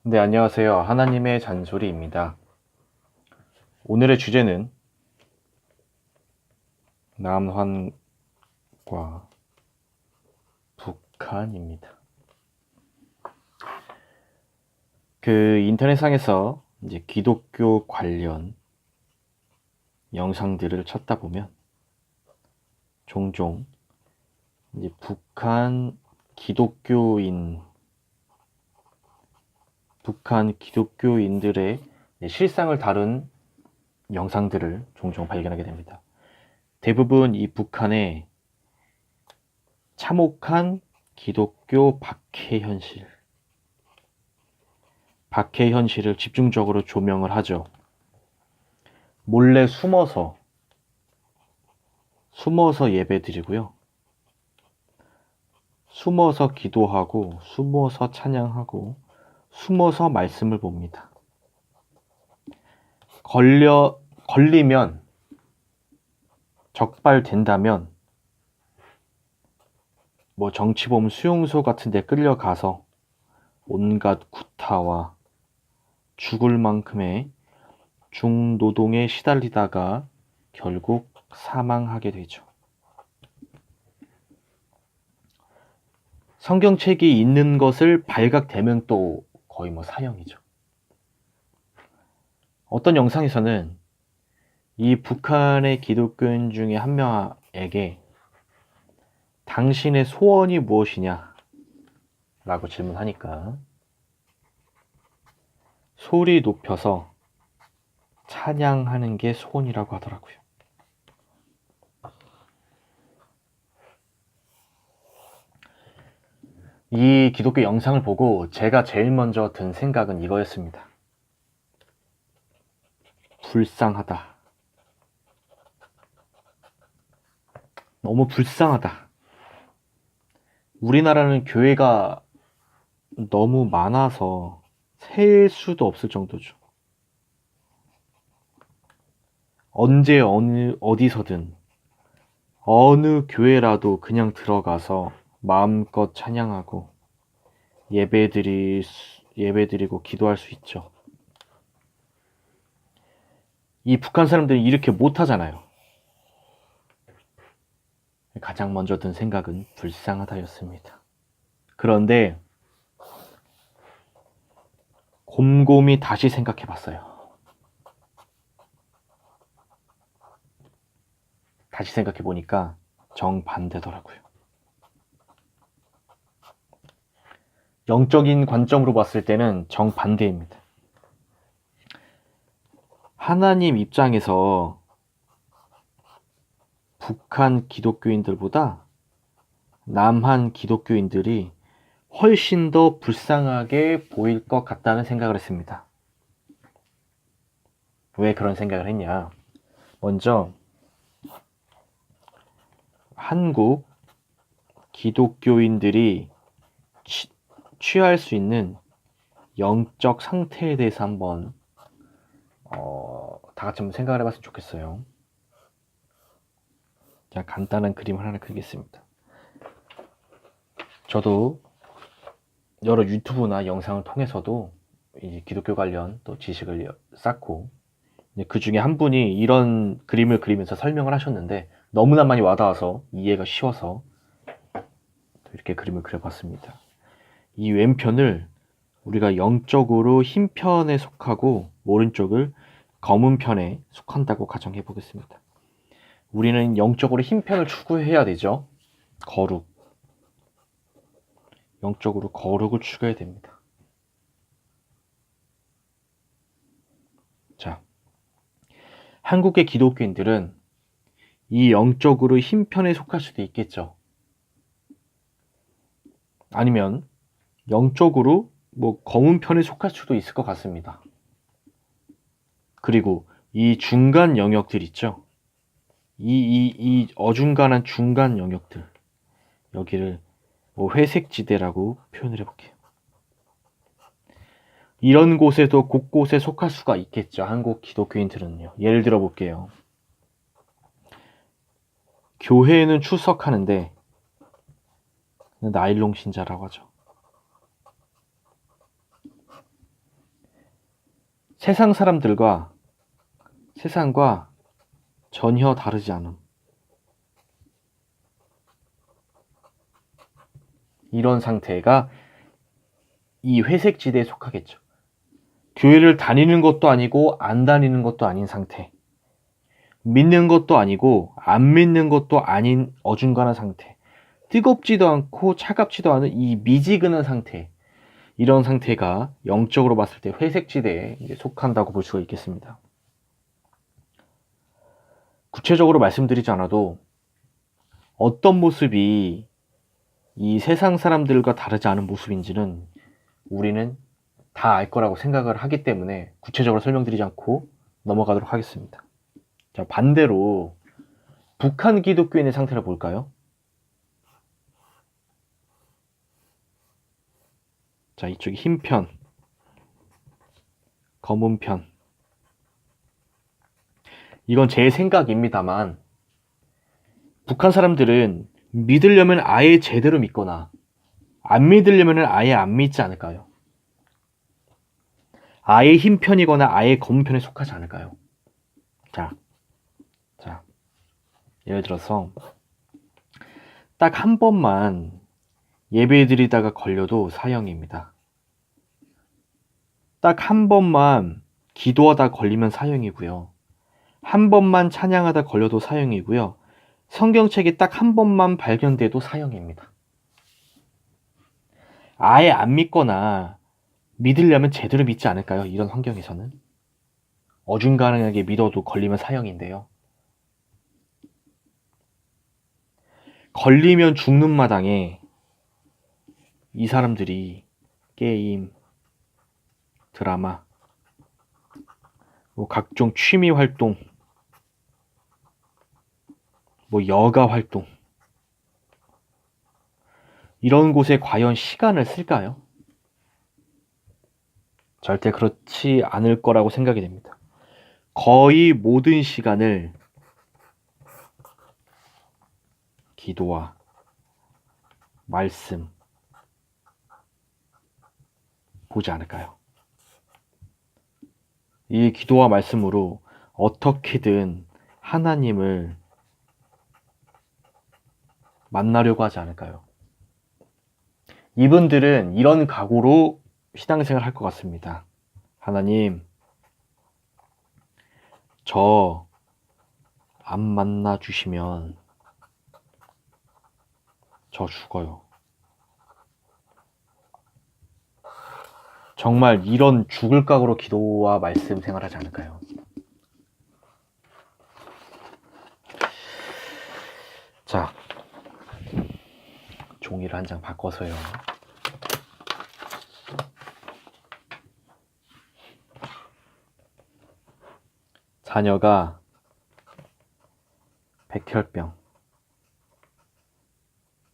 네, 안녕하세요. 하나님의 잔소리입니다. 오늘의 주제는 남한과 북한입니다. 인터넷상에서 이제 기독교 관련 영상들을 찾다 보면 종종 이제 북한 기독교인들의 실상을 다룬 영상들을 종종 발견하게 됩니다. 대부분 이 북한의 참혹한 기독교 박해 현실을 집중적으로 조명을 하죠. 몰래 숨어서 예배드리고요. 숨어서 기도하고, 숨어서 찬양하고, 숨어서 말씀을 봅니다. 걸리면, 적발된다면, 정치범 수용소 같은 데 끌려가서 온갖 구타와 죽을 만큼의 중노동에 시달리다가 결국 사망하게 되죠. 성경책이 있는 것을 발각되면 또 거의 사형이죠. 어떤 영상에서는 이 북한의 기독교인 중에 한 명에게 당신의 소원이 무엇이냐? 라고 질문하니까 소리 높여서 찬양하는 게 소원이라고 하더라고요. 이 기독교 영상을 보고 제가 제일 먼저 든 생각은 이거였습니다. 불쌍하다. 너무 불쌍하다. 우리나라는 교회가 너무 많아서 셀 수도 없을 정도죠. 언제 어디서든 어느 교회라도 그냥 들어가서 마음껏 찬양하고 예배드리고 기도할 수 있죠. 이 북한 사람들이 이렇게 못하잖아요. 가장 먼저 든 생각은 불쌍하다였습니다. 그런데 곰곰이 다시 생각해 봤어요. 다시 생각해 보니까 정반대더라고요. 영적인 관점으로 봤을 때는 정반대입니다. 하나님 입장에서 북한 기독교인들보다 남한 기독교인들이 훨씬 더 불쌍하게 보일 것 같다는 생각을 했습니다. 왜 그런 생각을 했냐? 먼저 한국 기독교인들이 취할 수 있는 영적 상태에 대해서 한번 다 같이 한번 생각을 해봤으면 좋겠어요. 자, 간단한 그림을 하나 그리겠습니다. 저도 여러 유튜브나 영상을 통해서도 이제 기독교 관련 또 지식을 쌓고, 그 중에 한 분이 이런 그림을 그리면서 설명을 하셨는데 너무나 많이 와닿아서 이해가 쉬워서 이렇게 그림을 그려봤습니다. 이 왼편을 우리가 영적으로 흰 편에 속하고 오른쪽을 검은 편에 속한다고 가정해 보겠습니다. 우리는 영적으로 흰 편을 추구해야 되죠. 영적으로 거룩을 추구해야 됩니다. 자, 한국의 기독교인들은 이 영적으로 흰 편에 속할 수도 있겠죠. 아니면 영적으로 검은 편에 속할 수도 있을 것 같습니다. 그리고 이 중간 영역들 있죠. 이 어중간한 중간 영역들, 여기를 회색 지대라고 표현을 해볼게요. 이런 곳에도 곳곳에 속할 수가 있겠죠. 한국 기독교인들은요. 예를 들어 볼게요. 교회에는 출석하는데 나일론 신자라고 하죠. 세상과 전혀 다르지 않음. 이런 상태가 이 회색 지대에 속하겠죠. 교회를 다니는 것도 아니고 안 다니는 것도 아닌 상태. 믿는 것도 아니고 안 믿는 것도 아닌 어중간한 상태. 뜨겁지도 않고 차갑지도 않은 이 미지근한 상태. 이런 상태가 영적으로 봤을 때 회색 지대에 속한다고 볼 수가 있겠습니다. 구체적으로 말씀드리지 않아도 어떤 모습이 이 세상 사람들과 다르지 않은 모습인지는 우리는 다 알 거라고 생각을 하기 때문에 구체적으로 설명드리지 않고 넘어가도록 하겠습니다. 자, 반대로 북한 기독교인의 상태를 볼까요? 자, 이쪽이 흰 편, 검은 편. 이건 제 생각입니다만 북한 사람들은 믿으려면 아예 제대로 믿거나 안 믿으려면 아예 안 믿지 않을까요? 아예 흰 편이거나 아예 검은 편에 속하지 않을까요? 자, 예를 들어서 딱 한 번만 예배 드리다가 걸려도 사형입니다. 딱 한 번만 기도하다 걸리면 사형이고요. 한 번만 찬양하다 걸려도 사형이고요. 성경책이 딱 한 번만 발견돼도 사형입니다. 아예 안 믿거나 믿으려면 제대로 믿지 않을까요? 이런 환경에서는. 어중간하게 믿어도 걸리면 사형인데요. 걸리면 죽는 마당에 이 사람들이 게임, 드라마, 뭐 각종 취미 활동, 뭐 여가 활동, 이런 곳에 과연 시간을 쓸까요? 절대 그렇지 않을 거라고 생각이 됩니다. 거의 모든 시간을 기도와 말씀 보지 않을까요? 이 기도와 말씀으로 어떻게든 하나님을 만나려고 하지 않을까요? 이분들은 이런 각오로 신앙생활 할 것 같습니다. 하나님, 저 안 만나 주시면 저 죽어요. 정말 이런 죽을 각오로 기도와 말씀 생활하지 않을까요? 자, 종이를 한 장 바꿔서요.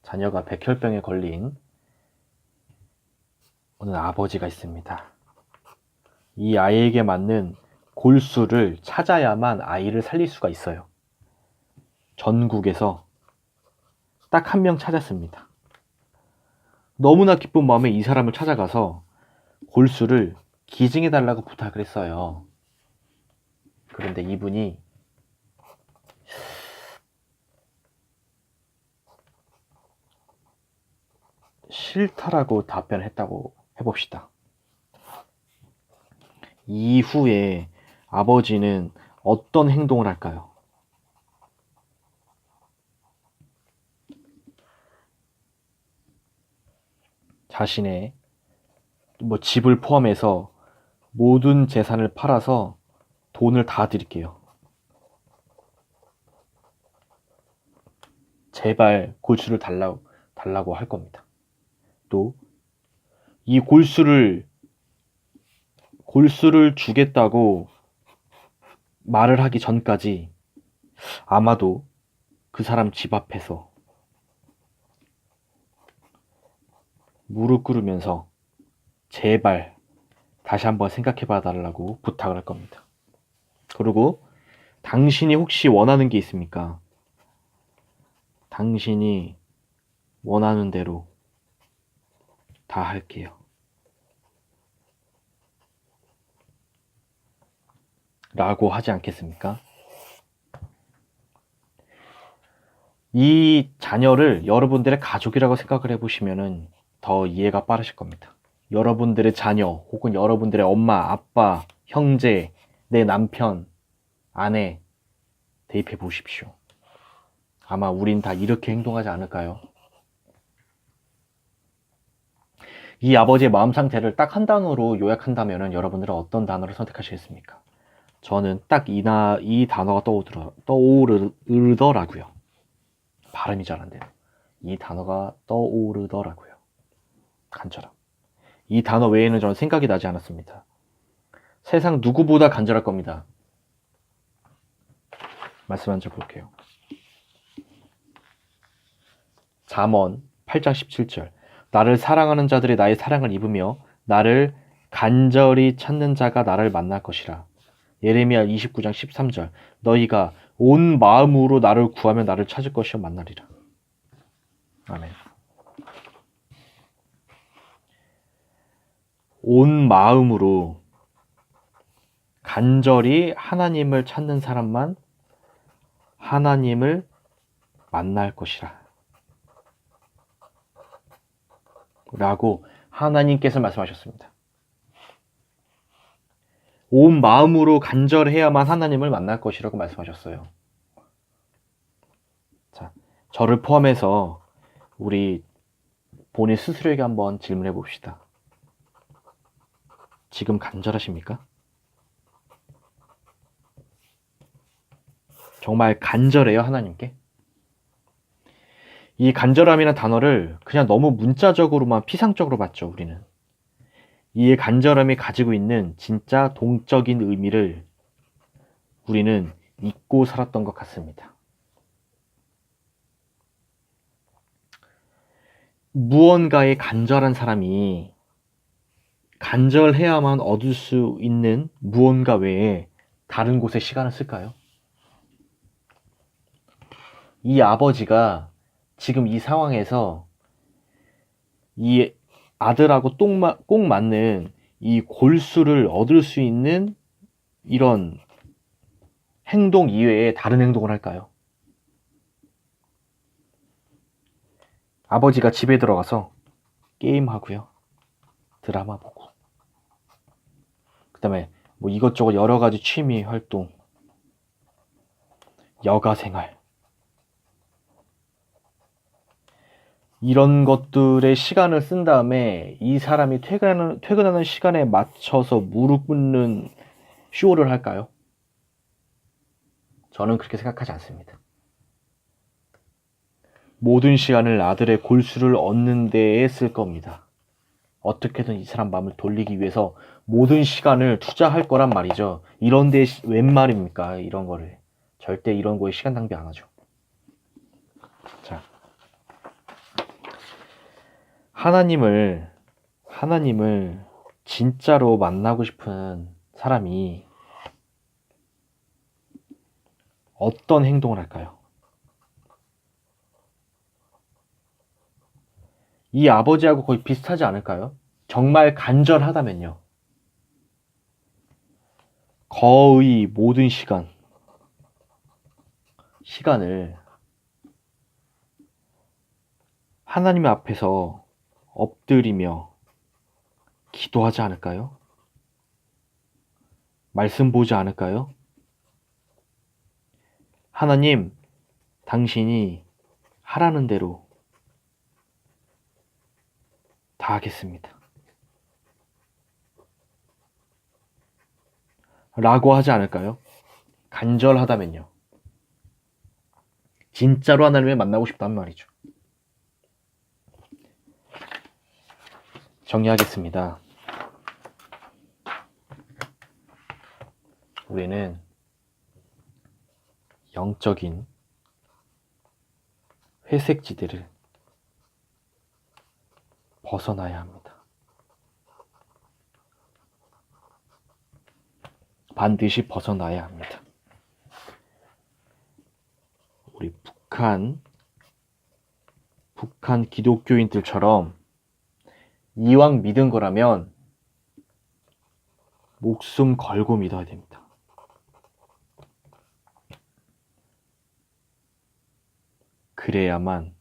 자녀가 백혈병에 걸린 어느 아버지가 있습니다. 이 아이에게 맞는 골수를 찾아야만 아이를 살릴 수가 있어요. 전국에서 딱 한 명 찾았습니다. 너무나 기쁜 마음에 이 사람을 찾아가서 골수를 기증해달라고 부탁을 했어요. 그런데 이분이 싫다라고 답변을 했다고 해봅시다. 이후에 아버지는 어떤 행동을 할까요? 자신의 집을 포함해서 모든 재산을 팔아서 돈을 다 드릴게요. 제발 골수를 달라고 할 겁니다. 또 이 골수를 주겠다고 말을 하기 전까지 아마도 그 사람 집 앞에서 무릎 꿇으면서 제발 다시 한번 생각해 봐달라고 부탁을 할 겁니다. 그리고 당신이 혹시 원하는 게 있습니까? 당신이 원하는 대로 다 할게요. 라고 하지 않겠습니까? 이 자녀를 여러분들의 가족이라고 생각을 해보시면 더 이해가 빠르실 겁니다. 여러분들의 자녀 혹은 여러분들의 엄마, 아빠, 형제, 내 남편, 아내 대입해 보십시오. 아마 우린 다 이렇게 행동하지 않을까요? 이 아버지의 마음 상태를 딱 한 단어로 요약한다면 여러분들은 어떤 단어를 선택하시겠습니까? 저는 딱 이 단어가 떠오르더라고요. 발음이 잘 안 돼요. 이 단어가 떠오르더라고요. 간절함. 이 단어 외에는 저는 생각이 나지 않았습니다. 세상 누구보다 간절할 겁니다. 말씀 한 절 볼게요. 잠언 8장 17절. 나를 사랑하는 자들이 나의 사랑을 입으며 나를 간절히 찾는 자가 나를 만날 것이라. 예레미야 29장 13절. 너희가 온 마음으로 나를 구하면 나를 찾을 것이요 만나리라. 아멘. 온 마음으로 간절히 하나님을 찾는 사람만 하나님을 만날 것이라. 라고 하나님께서 말씀하셨습니다. 온 마음으로 간절해야만 하나님을 만날 것이라고 말씀하셨어요. 자, 저를 포함해서 우리 본인 스스로에게 한번 질문해 봅시다. 지금 간절하십니까? 정말 간절해요, 하나님께? 이 간절함이라는 단어를 그냥 너무 문자적으로만 피상적으로 봤죠, 우리는. 이 간절함이 가지고 있는 진짜 동적인 의미를 우리는 잊고 살았던 것 같습니다. 무언가에 간절한 사람이 간절해야만 얻을 수 있는 무언가 외에 다른 곳에 시간을 쓸까요? 이 아버지가 지금 이 상황에서 이 아들하고 꼭 맞는 이 골수를 얻을 수 있는 이런 행동 이외에 다른 행동을 할까요? 아버지가 집에 들어가서 게임하고요. 드라마 보고. 그 다음에 뭐 이것저것 여러 가지 취미 활동, 여가 생활. 이런 것들에 시간을 쓴 다음에 이 사람이 퇴근하는 시간에 맞춰서 무릎 꿇는 쇼를 할까요? 저는 그렇게 생각하지 않습니다. 모든 시간을 아들의 골수를 얻는 데에 쓸 겁니다. 어떻게든 이 사람 마음을 돌리기 위해서 모든 시간을 투자할 거란 말이죠. 이런 데 웬 말입니까? 이런 거를. 절대 이런 거에 시간 낭비 안 하죠. 자, 하나님을 진짜로 만나고 싶은 사람이 어떤 행동을 할까요? 이 아버지하고 거의 비슷하지 않을까요? 정말 간절하다면요. 거의 모든 시간을 하나님 앞에서 엎드리며 기도하지 않을까요? 말씀 보지 않을까요? 하나님, 당신이 하라는 대로 다 하겠습니다. 라고 하지 않을까요? 간절하다면요. 진짜로 하나님을 만나고 싶단 말이죠. 정리하겠습니다. 우리는 영적인 회색지대를 벗어나야 합니다. 반드시 벗어나야 합니다. 우리 북한 기독교인들처럼 이왕 믿은 거라면 목숨 걸고 믿어야 됩니다. 그래야만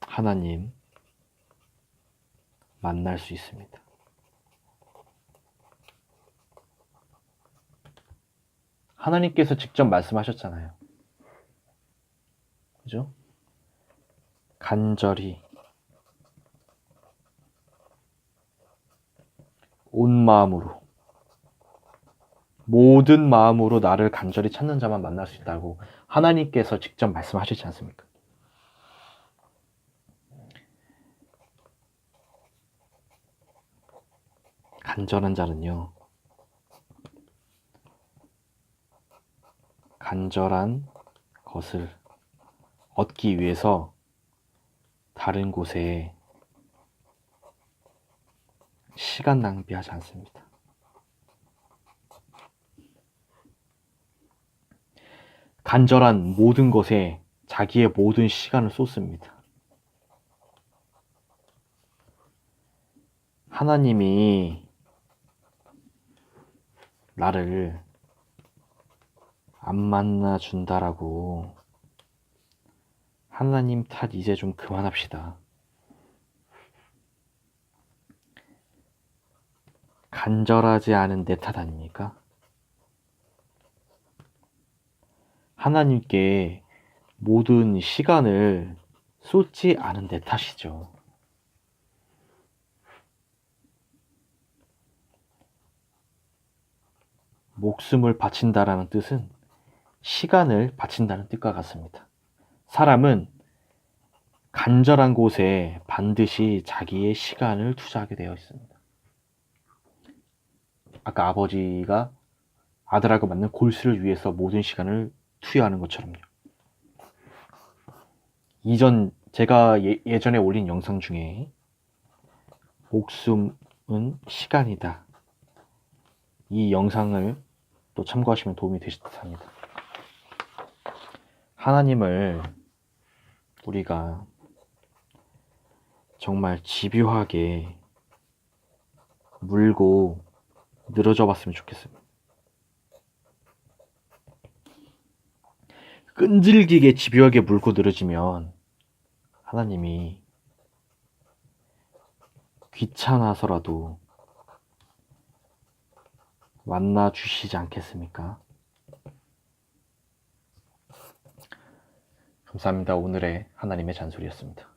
하나님 만날 수 있습니다. 하나님께서 직접 말씀하셨잖아요. 그죠? 간절히 온 마음으로 모든 마음으로 나를 간절히 찾는 자만 만날 수 있다고 하나님께서 직접 말씀하시지 않습니까? 간절한 자는요, 간절한 것을 얻기 위해서 다른 곳에 시간 낭비하지 않습니다. 간절한 모든 것에 자기의 모든 시간을 쏟습니다. 하나님이 나를 안 만나준다라고 하나님 탓 이제 좀 그만합시다. 간절하지 않은 내 탓 아닙니까? 하나님께 모든 시간을 쏟지 않은 내 탓이죠. 목숨을 바친다라는 뜻은 시간을 바친다는 뜻과 같습니다. 사람은 간절한 곳에 반드시 자기의 시간을 투자하게 되어 있습니다. 아까 아버지가 아들하고 맞는 골수를 위해서 모든 시간을 투여하는 것처럼요. 제가 예전에 올린 영상 중에 목숨은 시간이다. 이 영상을 또 참고하시면 도움이 되실 듯 합니다. 하나님을 우리가 정말 집요하게 물고 늘어져 봤으면 좋겠습니다. 끈질기게 집요하게 물고 늘어지면 하나님이 귀찮아서라도 만나 주시지 않겠습니까? 감사합니다. 오늘의 하나님의 잔소리였습니다.